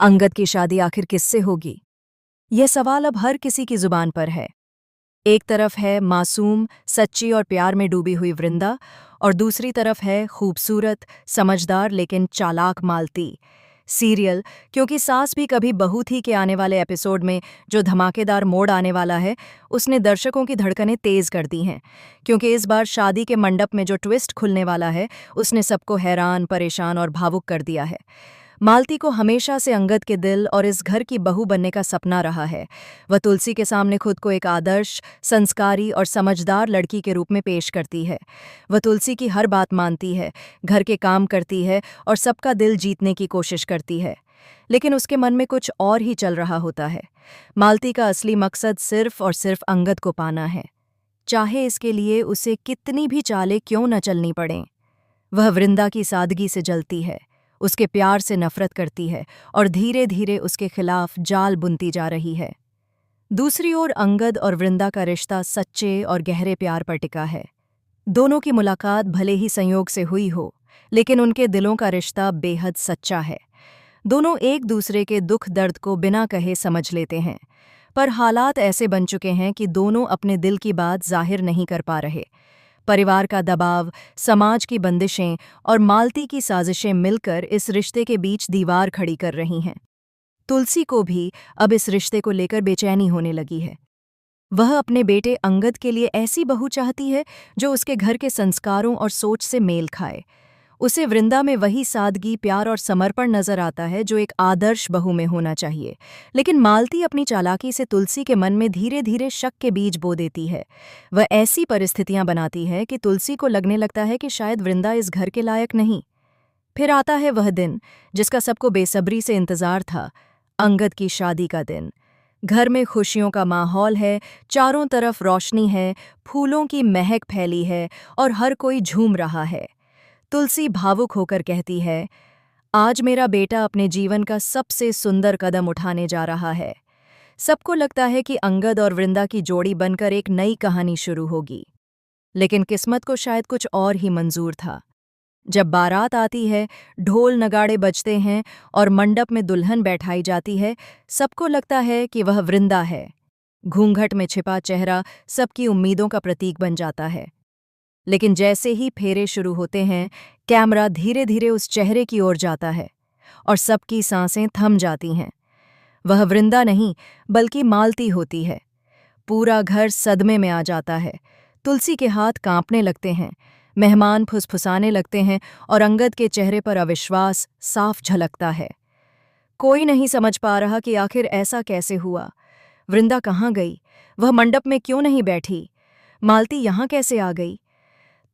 अंगद की शादी आखिर किससे होगी? यह सवाल अब हर किसी की जुबान पर है। एक तरफ है मासूम, सच्ची और प्यार में डूबी हुई वृंदा, और दूसरी तरफ है खूबसूरत, समझदार लेकिन चालाक मालती। सीरियल क्योंकि सास भी कभी बहू थी के आने वाले एपिसोड में जो धमाकेदार मोड़ आने वाला है, उसने दर्शकों की धड़कनें तेज कर दी हैं। क्योंकि इस बार शादी के मंडप में जो ट्विस्ट खुलने वाला है, उसने सबको हैरान, परेशान और भावुक कर दिया है। मालती को हमेशा से अंगद के दिल और इस घर की बहू बनने का सपना रहा है। वह तुलसी के सामने खुद को एक आदर्श, संस्कारी और समझदार लड़की के रूप में पेश करती है। वह तुलसी की हर बात मानती है, घर के काम करती है और सबका दिल जीतने की कोशिश करती है। लेकिन उसके मन में कुछ और ही चल रहा होता है। मालती का असली मकसद सिर्फ और सिर्फ अंगद को पाना है, चाहे इसके लिए उसे कितनी भी चालें क्यों न चलनी पड़ें। वह वृंदा की सादगी से जलती है, उसके प्यार से नफरत करती है और धीरे धीरे उसके खिलाफ जाल बुनती जा रही है। दूसरी ओर अंगद और वृंदा का रिश्ता सच्चे और गहरे प्यार पर टिका है। दोनों की मुलाकात भले ही संयोग से हुई हो, लेकिन उनके दिलों का रिश्ता बेहद सच्चा है। दोनों एक दूसरे के दुख दर्द को बिना कहे समझ लेते हैं, पर हालात ऐसे बन चुके हैं कि दोनों अपने दिल की बात जाहिर नहीं कर पा रहे। परिवार का दबाव, समाज की बंदिशें और मालती की साजिशें मिलकर इस रिश्ते के बीच दीवार खड़ी कर रही हैं। तुलसी को भी अब इस रिश्ते को लेकर बेचैनी होने लगी है। वह अपने बेटे अंगद के लिए ऐसी बहू चाहती है जो उसके घर के संस्कारों और सोच से मेल खाए। उसे वृंदा में वही सादगी, प्यार और समर्पण नजर आता है जो एक आदर्श बहू में होना चाहिए। लेकिन मालती अपनी चालाकी से तुलसी के मन में धीरे धीरे शक के बीज बो देती है। वह ऐसी परिस्थितियां बनाती है कि तुलसी को लगने लगता है कि शायद वृंदा इस घर के लायक नहीं। फिर आता है वह दिन जिसका सबको बेसब्री से इंतजार था, अंगद की शादी का दिन। घर में खुशियों का माहौल है, चारों तरफ रोशनी है, फूलों की महक फैली है और हर कोई झूम रहा है। तुलसी भावुक होकर कहती है, आज मेरा बेटा अपने जीवन का सबसे सुंदर कदम उठाने जा रहा है। सबको लगता है कि अंगद और वृंदा की जोड़ी बनकर एक नई कहानी शुरू होगी। लेकिन किस्मत को शायद कुछ और ही मंजूर था। जब बारात आती है, ढोल नगाड़े बजते हैं और मंडप में दुल्हन बैठाई जाती है, सबको लगता है कि वह वृंदा है। घूंघट में छिपा चेहरा सबकी उम्मीदों का प्रतीक बन जाता है। लेकिन जैसे ही फेरे शुरू होते हैं, कैमरा धीरे धीरे उस चेहरे की ओर जाता है और सबकी सांसें थम जाती हैं। वह वृंदा नहीं, बल्कि मालती होती है। पूरा घर सदमे में आ जाता है। तुलसी के हाथ कांपने लगते हैं, मेहमान फुसफुसाने लगते हैं और अंगद के चेहरे पर अविश्वास साफ झलकता है। कोई नहीं समझ पा रहा कि आखिर ऐसा कैसे हुआ। वृंदा कहाँ गई? वह मंडप में क्यों नहीं बैठी? मालती यहाँ कैसे आ गई?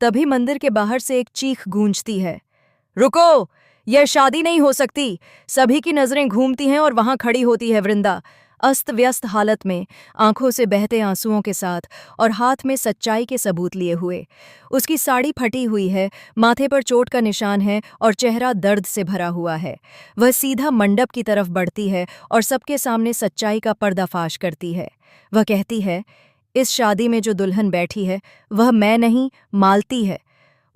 तभी मंदिर के बाहर से एक चीख गूंजती है, रुको! यह शादी नहीं हो सकती। सभी की नजरें घूमती हैं और वहां खड़ी होती है वृंदा, अस्त व्यस्त हालत में, आंखों से बहते आंसुओं के साथ और हाथ में सच्चाई के सबूत लिए हुए। उसकी साड़ी फटी हुई है, माथे पर चोट का निशान है और चेहरा दर्द से भरा हुआ है। वह सीधा मंडप की तरफ बढ़ती है और सबके सामने सच्चाई का पर्दाफाश करती है। वह कहती है, इस शादी में जो दुल्हन बैठी है वह मैं नहीं, मालती है।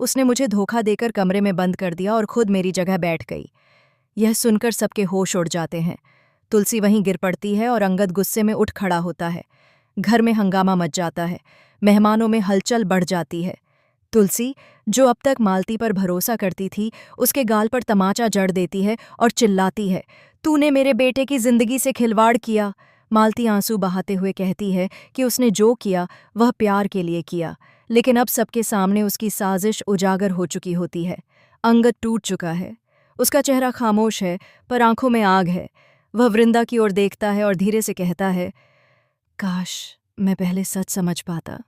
उसने मुझे धोखा देकर कमरे में बंद कर दिया और खुद मेरी जगह बैठ गई। यह सुनकर सबके होश उड़ जाते हैं। तुलसी वहीं गिर पड़ती है और अंगद गुस्से में उठ खड़ा होता है। घर में हंगामा मच जाता है, मेहमानों में हलचल बढ़ जाती है। तुलसी, जो अब तक मालती पर भरोसा करती थी, उसके गाल पर तमाचा जड़ देती है और चिल्लाती है, तूने मेरे बेटे की जिंदगी से खिलवाड़ किया। मालती आंसू बहाते हुए कहती है कि उसने जो किया वह प्यार के लिए किया, लेकिन अब सबके सामने उसकी साजिश उजागर हो चुकी होती है। अंगद टूट चुका है, उसका चेहरा खामोश है पर आंखों में आग है। वह वृंदा की ओर देखता है और धीरे से कहता है, काश मैं पहले सच समझ पाता।